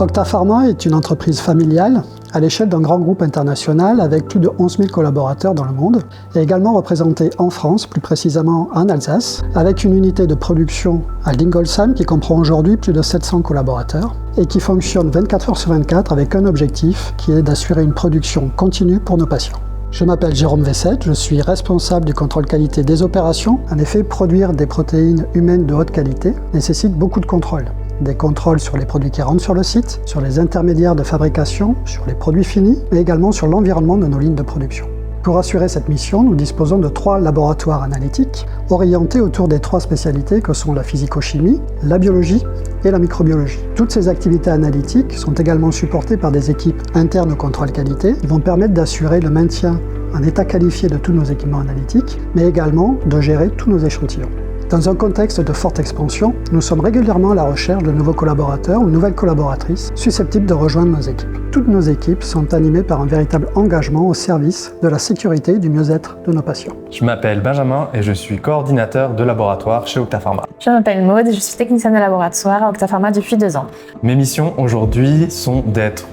Octa Pharma est une entreprise familiale à l'échelle d'un grand groupe international avec plus de 11 000 collaborateurs dans le monde et également représenté en France, plus précisément en Alsace, avec une unité de production à Dingolsheim qui comprend aujourd'hui plus de 700 collaborateurs et qui fonctionne 24 heures sur 24 avec un objectif qui est d'assurer une production continue pour nos patients. Je m'appelle Jérôme Vessette, je suis responsable du contrôle qualité des opérations. En effet, produire des protéines humaines de haute qualité nécessite beaucoup de contrôles. Des contrôles sur les produits qui rentrent sur le site, sur les intermédiaires de fabrication, sur les produits finis, mais également sur l'environnement de nos lignes de production. Pour assurer cette mission, nous disposons de 3 laboratoires analytiques orientés autour des 3 spécialités que sont la physico-chimie, la biologie et la microbiologie. Toutes ces activités analytiques sont également supportées par des équipes internes au contrôle qualité qui vont permettre d'assurer le maintien en état qualifié de tous nos équipements analytiques, mais également de gérer tous nos échantillons. Dans un contexte de forte expansion, nous sommes régulièrement à la recherche de nouveaux collaborateurs ou nouvelles collaboratrices susceptibles de rejoindre nos équipes. Toutes nos équipes sont animées par un véritable engagement au service de la sécurité et du mieux-être de nos patients. Je m'appelle Benjamin et je suis coordinateur de laboratoire chez Octa Pharma. Je m'appelle Maude et je suis technicienne de laboratoire à Octa Pharma depuis 2 ans. Mes missions aujourd'hui sont d'être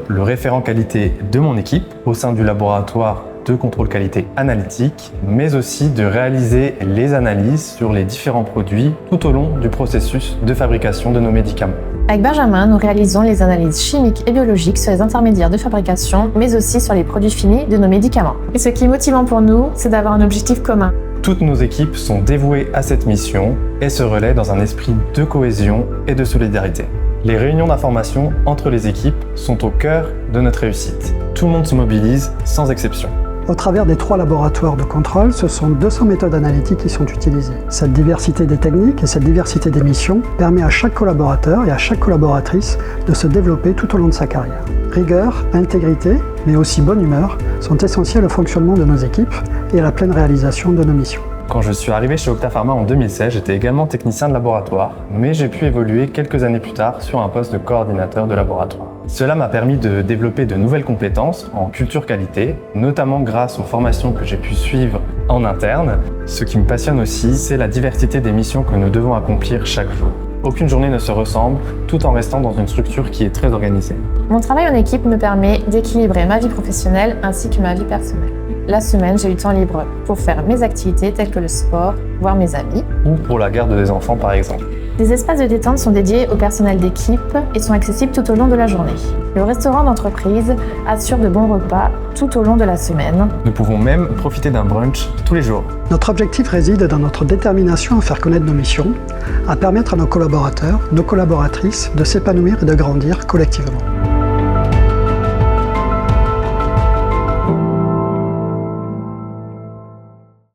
le référent qualité de mon équipe au sein du laboratoire de contrôle qualité analytique, mais aussi de réaliser les analyses sur les différents produits tout au long du processus de fabrication de nos médicaments. Avec Benjamin, nous réalisons les analyses chimiques et biologiques sur les intermédiaires de fabrication, mais aussi sur les produits finis de nos médicaments. Et ce qui est motivant pour nous, c'est d'avoir un objectif commun. Toutes nos équipes sont dévouées à cette mission et se relaient dans un esprit de cohésion et de solidarité. Les réunions d'information entre les équipes sont au cœur de notre réussite. Tout le monde se mobilise sans exception. Au travers des 3 laboratoires de contrôle, ce sont 200 méthodes analytiques qui sont utilisées. Cette diversité des techniques et cette diversité des missions permet à chaque collaborateur et à chaque collaboratrice de se développer tout au long de sa carrière. Rigueur, intégrité, mais aussi bonne humeur sont essentiels au fonctionnement de nos équipes et à la pleine réalisation de nos missions. Quand je suis arrivé chez Octa Pharma en 2016, j'étais également technicien de laboratoire, mais j'ai pu évoluer quelques années plus tard sur un poste de coordinateur de laboratoire. Cela m'a permis de développer de nouvelles compétences en culture qualité, notamment grâce aux formations que j'ai pu suivre en interne. Ce qui me passionne aussi, c'est la diversité des missions que nous devons accomplir chaque jour. Aucune journée ne se ressemble, tout en restant dans une structure qui est très organisée. Mon travail en équipe me permet d'équilibrer ma vie professionnelle ainsi que ma vie personnelle. La semaine, j'ai du temps libre pour faire mes activités telles que le sport, voir mes amis. Ou pour la garde des enfants par exemple. Des espaces de détente sont dédiés au personnel d'équipe et sont accessibles tout au long de la journée. Le restaurant d'entreprise assure de bons repas tout au long de la semaine. Nous pouvons même profiter d'un brunch tous les jours. Notre objectif réside dans notre détermination à faire connaître nos missions, à permettre à nos collaborateurs, nos collaboratrices de s'épanouir et de grandir collectivement.